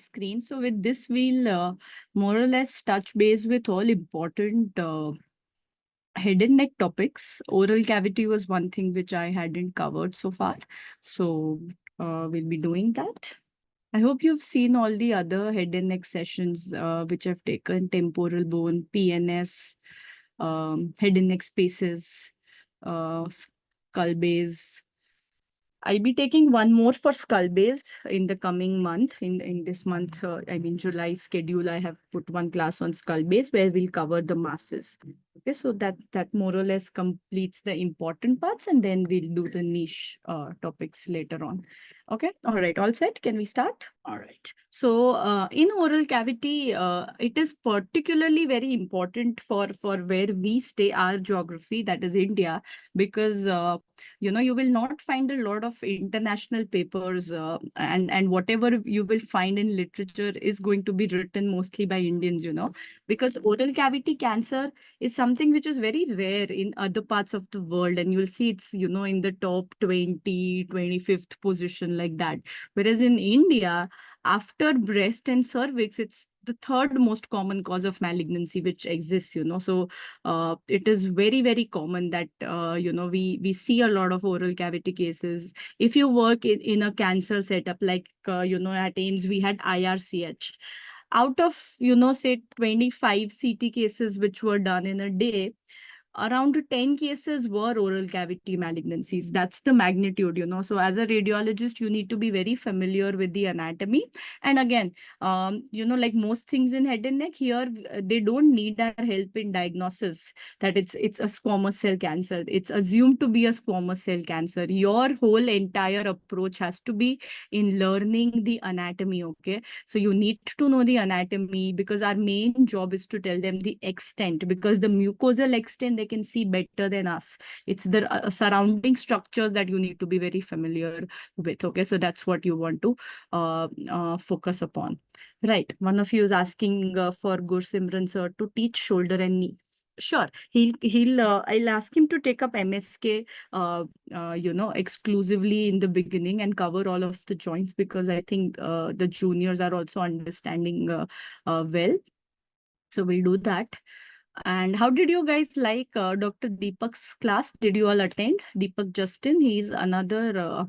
screen. So with this, we'll more or less touch base with all important head and neck topics. Oral cavity was one thing which I hadn't covered so far. So we'll be doing that. I hope you've seen all the other head and neck sessions which I've taken: temporal bone, PNS, head and neck spaces, skull base. I'll be taking one more for skull base in the coming month. In this month, July schedule, I have put one class on skull base where we'll cover the masses. Okay, so that more or less completes the important parts, and then we'll do the niche topics later on. Okay, all right, all set. Can we start? All right. So in oral cavity, it is particularly very important for where we stay, our geography, that is India, because you will not find a lot of international papers, and whatever you will find in literature is going to be written mostly by Indians, because oral cavity cancer is something which is very rare in other parts of the world, and you'll see it's in the top 20, 25th position, like that. Whereas in India, after breast and cervix, it's the third most common cause of malignancy which exists, so it is very, very common that we see a lot of oral cavity cases. If you work in a cancer setup, like at AIMS we had IRCH, out of say 25 CT cases which were done in a day, around 10 cases were oral cavity malignancies. That's the magnitude, So as a radiologist, you need to be very familiar with the anatomy. And again, like most things in head and neck, here they don't need our help in diagnosis that it's a squamous cell cancer. It's assumed to be a squamous cell cancer. Your whole entire approach has to be in learning the anatomy, okay? So you need to know the anatomy, because our main job is to tell them the extent, because the mucosal extent they can see better than us. It's the surrounding structures that you need to be very familiar with, okay? So that's what you want to focus upon. Right. One of you is asking for Gursimran sir to teach shoulder and knee. Sure, I'll ask him to take up MSK, exclusively in the beginning and cover all of the joints, because I think the juniors are also understanding well. So we'll do that. And how did you guys like Dr. Deepak's class? Did you all attend? Deepak Justin, he's another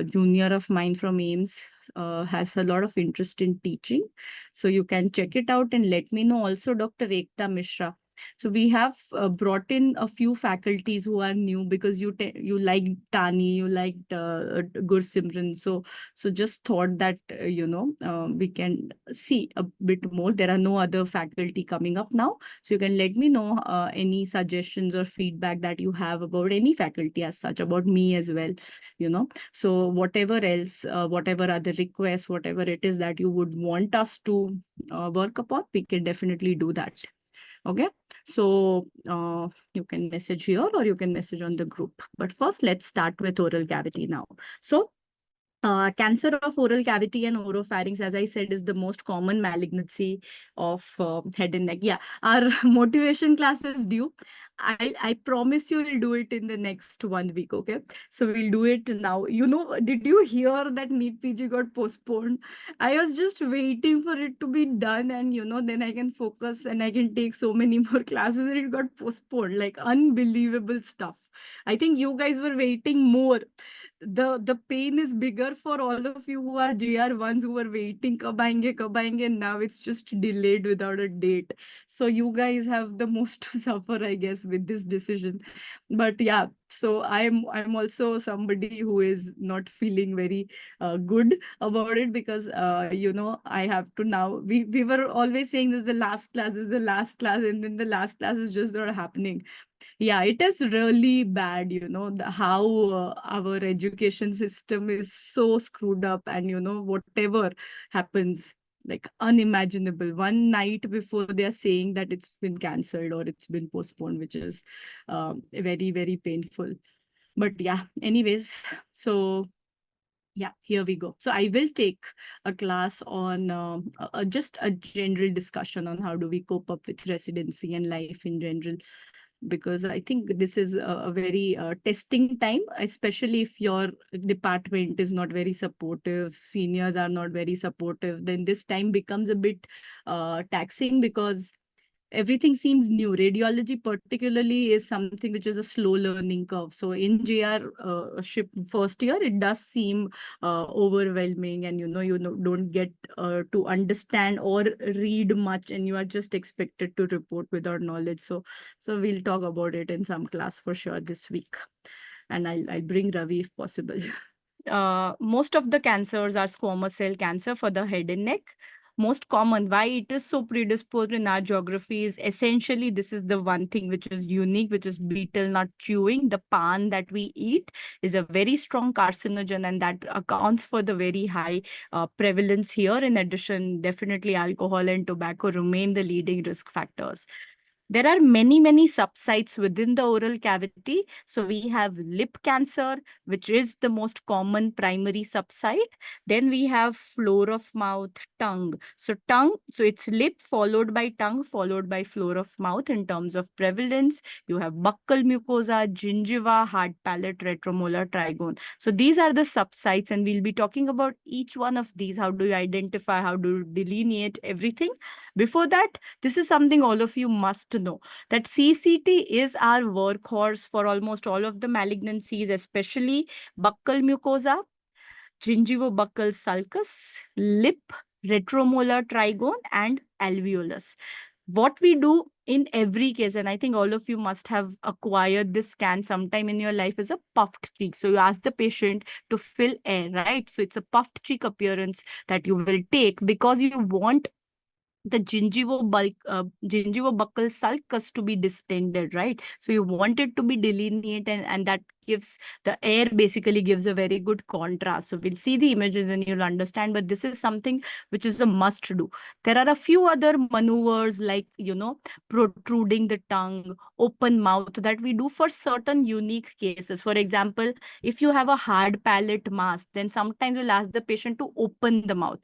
junior of mine from AIMS, has a lot of interest in teaching. So you can check it out and let me know. Also, Dr. Ekta Mishra. So we have brought in a few faculties who are new, because you liked Tani, you liked Gursimran. So just thought that, we can see a bit more. There are no other faculty coming up now. So you can let me know any suggestions or feedback that you have about any faculty as such, about me as well, So whatever else, whatever other requests, whatever it is that you would want us to work upon, we can definitely do that. Okay, so you can message here or you can message on the group. But first, let's start with oral cavity now. So cancer of oral cavity and oropharynx, as I said, is the most common malignancy of head and neck. Yeah, our motivation class is due. I promise you we'll do it in the next 1 week, okay? So we'll do it now. Did you hear that NEET PG got postponed? I was just waiting for it to be done, and then I can focus and I can take so many more classes, and it got postponed. Like, unbelievable stuff. I think you guys were waiting more. The pain is bigger for all of you who are GR1s, who were waiting, kab aayenge, and now it's just delayed without a date. So you guys have the most to suffer, I guess, with this decision. But yeah, so I'm also somebody who is not feeling very good about it, because I have to now, we were always saying this is the last class, and then the last class is just not happening. Yeah, it is really bad, how our education system is so screwed up, and whatever happens, like, unimaginable. One night before, they are saying that it's been cancelled or it's been postponed, which is very, very painful. But yeah, anyways, so yeah, here we go. So I will take a class on just a general discussion on how do we cope up with residency and life in general. because I think this is a very testing time, especially if your department is not very supportive, seniors are not very supportive, then this time becomes a bit taxing, because everything seems new. Radiology particularly is something which is a slow learning curve. So in JR ship first year, it does seem overwhelming, and don't get to understand or read much, and you are just expected to report without knowledge. So we'll talk about it in some class for sure this week, and I'll bring Ravi if possible. Most of the cancers are squamous cell cancer for the head and neck. Most common, why it is so predisposed in our geography is essentially this is the one thing which is unique, which is betel nut chewing. The pan that we eat is a very strong carcinogen, and that accounts for the very high prevalence here. In addition, definitely alcohol and tobacco remain the leading risk factors. There are many, many subsites within the oral cavity. So we have lip cancer, which is the most common primary subsite. Then we have floor of mouth, tongue. So tongue, so it's lip followed by tongue, followed by floor of mouth in terms of prevalence. You have buccal mucosa, gingiva, hard palate, retromolar, trigone. So these are the subsites, and we'll be talking about each one of these. How do you identify? How do you delineate everything? Before that, this is something all of you must know, that CCT is our workhorse for almost all of the malignancies, especially buccal mucosa, gingivobuccal sulcus, lip, retromolar trigone, and alveolus. What we do in every case, and I think all of you must have acquired this scan sometime in your life, is a puffed cheek. So you ask the patient to fill air, right? So it's a puffed cheek appearance that you will take because you want the gingivobuccal sulcus to be distended, right? So you want it to be delineated, and that gives the air, basically gives a very good contrast. So we'll see the images and you'll understand, but this is something which is a must do. There are a few other maneuvers like, protruding the tongue, open mouth, that we do for certain unique cases. For example, if you have a hard palate mass, then sometimes we'll ask the patient to open the mouth.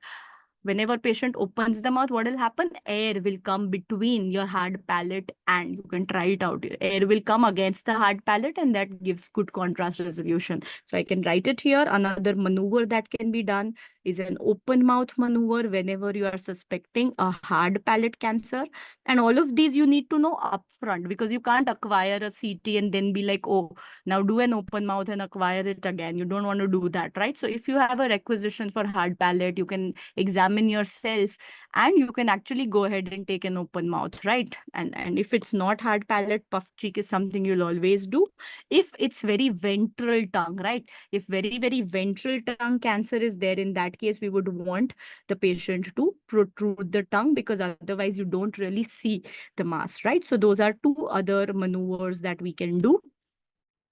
Whenever patient opens the mouth, what will happen? Air will come between your hard palate, and you can try it out. Air will come against the hard palate, and that gives good contrast resolution. So I can write it here. Another maneuver that can be done is an open mouth maneuver whenever you are suspecting a hard palate cancer. And all of these you need to know upfront, because you can't acquire a CT and then be like, oh, now do an open mouth and acquire it again. You don't want to do that, right? So if you have a requisition for hard palate, you can examine yourself and you can actually go ahead and take an open mouth, right? And if it's not hard palate, puff cheek is something you'll always do. If it's very ventral tongue, right? If very, very ventral tongue cancer is there, in that case, we would want the patient to protrude the tongue, because otherwise you don't really see the mass, right? So those are two other maneuvers that we can do.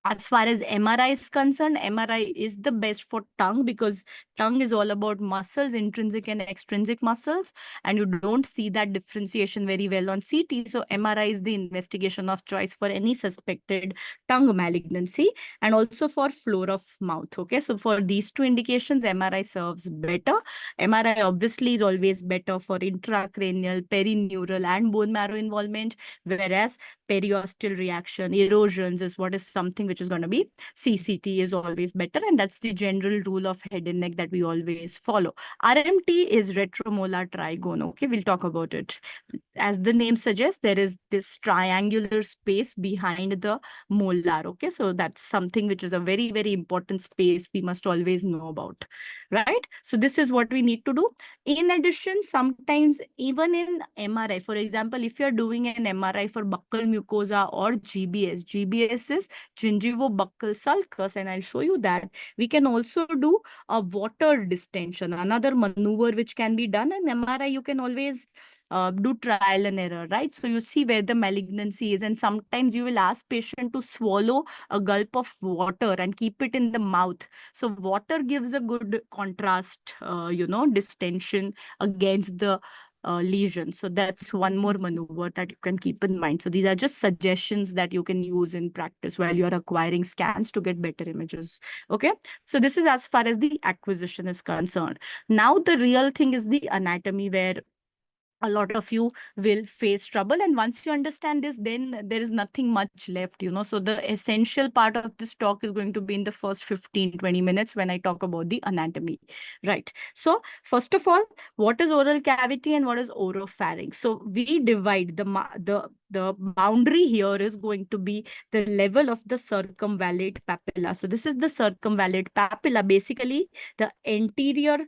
As far as MRI is concerned, MRI is the best for tongue, because tongue is all about muscles, intrinsic and extrinsic muscles, and you don't see that differentiation very well on CT. So MRI is the investigation of choice for any suspected tongue malignancy, and also for floor of mouth. Okay, so for these two indications, MRI serves better. MRI obviously is always better for intracranial, perineural, and bone marrow involvement, whereas periosteal reaction, erosions is what is something which is going to be CCT is always better. And that's the general rule of head and neck that we always follow. RMT is retromolar trigone. Okay, we'll talk about it. As the name suggests, there is this triangular space behind the molar. Okay, so that's something which is a very, very important space we must always know about, right? So this is what we need to do. In addition, sometimes even in MRI, for example, if you're doing an MRI for buccal mucosa or GBS, GBS is gingivobuccal sulcus, and I'll show you that. We can also do a water distension, another maneuver which can be done. In MRI, you can always do trial and error, right? So you see where the malignancy is, and sometimes you will ask patient to swallow a gulp of water and keep it in the mouth. So water gives a good contrast, distension against the lesion. So that's one more maneuver that you can keep in mind. So these are just suggestions that you can use in practice while you're acquiring scans to get better images. Okay, so this is as far as the acquisition is concerned. Now the real thing is the anatomy, where a lot of you will face trouble. And once you understand this, then there is nothing much left, you know. So the essential part of this talk is going to be in the first 15-20 minutes when I talk about the anatomy, right? So first of all, what is oral cavity and what is oropharynx? So we divide the boundary here is going to be the level of the circumvallate papilla. So this is the circumvallate papilla. Basically, the anterior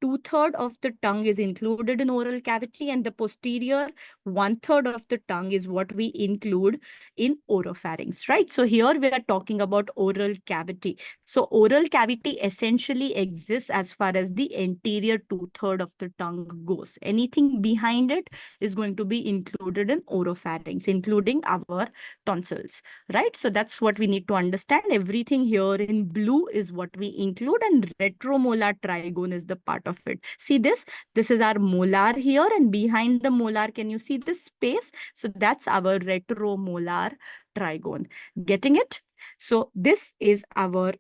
two-thirds of the tongue is included in oral cavity, and the posterior one-third of the tongue is what we include in oropharynx, right? So here we are talking about oral cavity. So oral cavity essentially exists as far as the anterior two-thirds of the tongue goes. Anything behind it is going to be included in oropharynx, including our tonsils, right? So that's what we need to understand. Everything here in blue is what we include, and retromolar trigone is the part of it. See this? This is our molar here, and behind the molar, can you see this space? So that's our retromolar trigone. Getting it? So this is our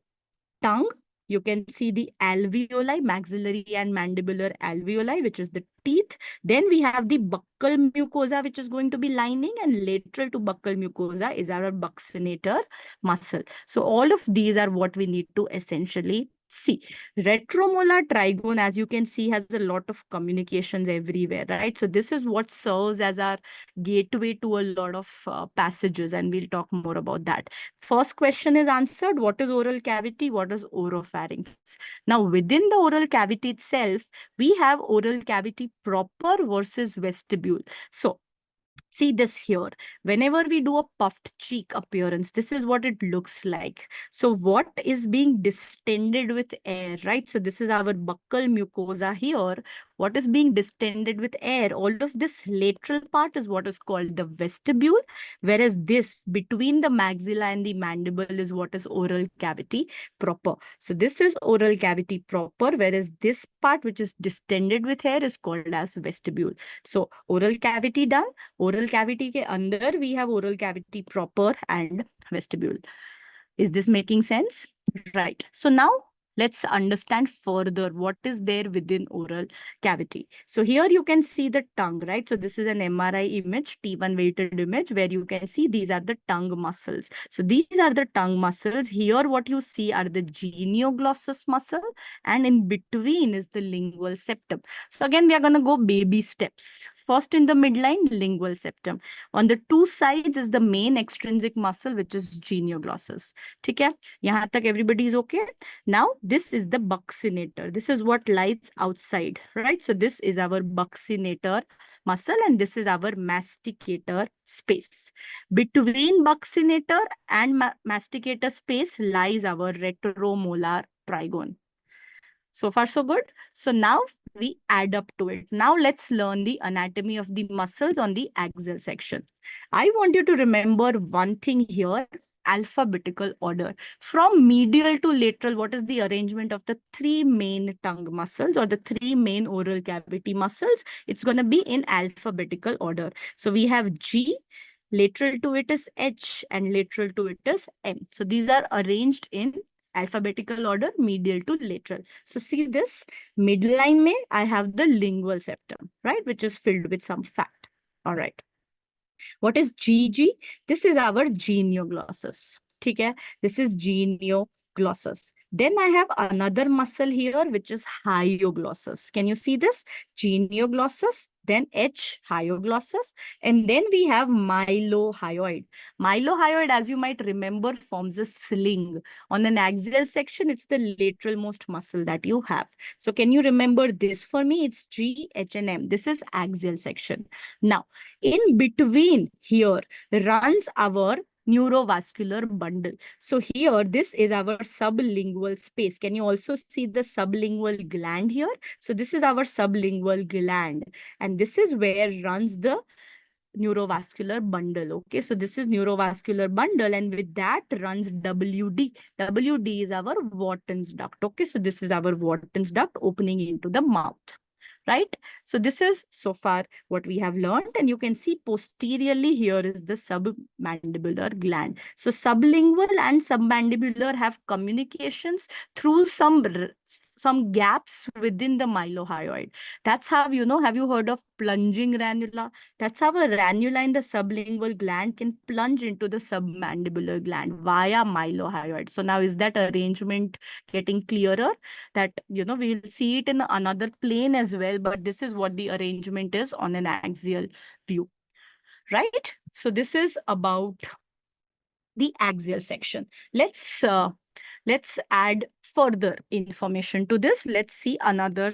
tongue. You can see the alveoli, maxillary and mandibular alveoli, which is the teeth. Then we have the buccal mucosa, which is going to be lining, and lateral to buccal mucosa is our buccinator muscle. So all of these are what we need to essentially see. Retromolar trigone, as you can see, has a lot of communications everywhere, right? So this is what serves as our gateway to a lot of passages, and we'll talk more about that. First question is answered. What is oral cavity? What is oropharynx? Now, within the oral cavity itself, we have oral cavity proper versus vestibule. So, see this here. Whenever we do a puffed cheek appearance, this is what it looks like. So what is being distended with air, right? So this is our buccal mucosa here. What is being distended with air? All of this lateral part is what is called the vestibule, whereas this between the maxilla and the mandible is what is oral cavity proper. So this is oral cavity proper, whereas this part which is distended with air is called as vestibule. So oral cavity done. Oral cavity के अंदर we have oral cavity proper and vestibule. Is this making sense? Right. So now let's understand further what is there within oral cavity. So here you can see the tongue, right? So this is an MRI image, T1 weighted image, where you can see these are the tongue muscles. So these are the tongue muscles. Here what you see are the genioglossus muscle, and in between is the lingual septum. So again, we are going to go baby steps. First in the midline, lingual septum. On the two sides is the main extrinsic muscle, which is genioglossus. ठीक है? यहाँ तक everybody is okay? Now, this is the buccinator. This is what lies outside, right? So this is our buccinator muscle, and this is our masticator space. Between buccinator and masticator space lies our retromolar trigone. So far, so good. So now we add up to it. Now let's learn the anatomy of the muscles on the axial section. I want you to remember one thing here. Alphabetical order. From medial to lateral, what is the arrangement of the three main tongue muscles or the three main oral cavity muscles? It's going to be in alphabetical order. So we have G, lateral to it is H, and lateral to it is M. So these are arranged in alphabetical order, medial to lateral. So see this, midline mein, I have the lingual septum, right, which is filled with some fat. All right. What is GG? This is our genioglossus. Okay? This is genioglossus. Then I have another muscle here, which is hyoglossus. Can you see this? Genioglossus, then H, hyoglossus, and then we have mylohyoid. Mylohyoid, as you might remember, forms a sling. On an axial section, it's the lateralmost muscle that you have. So can you remember this for me? It's G, H, and M. This is axial section. Now, in between here runs our neurovascular bundle. So here, this is our sublingual space. Can you also see the sublingual gland here? So this is our sublingual gland, and this is where runs the neurovascular bundle. Okay, so this is neurovascular bundle, and with that runs WD. WD is our Wharton's duct. Okay, so this is our Wharton's duct opening into the mouth. Right? So this is so far what we have learned, and you can see posteriorly here is the submandibular gland. So sublingual and submandibular have communications through some some gaps within the mylohyoid. That's how, have you heard of plunging ranula? That's how a ranula in the sublingual gland can plunge into the submandibular gland via mylohyoid. So now is that arrangement getting clearer? That, we'll see it in another plane as well, but this is what the arrangement is on an axial view, right? So this is about the axial section. Let's add further information to this. Let's see another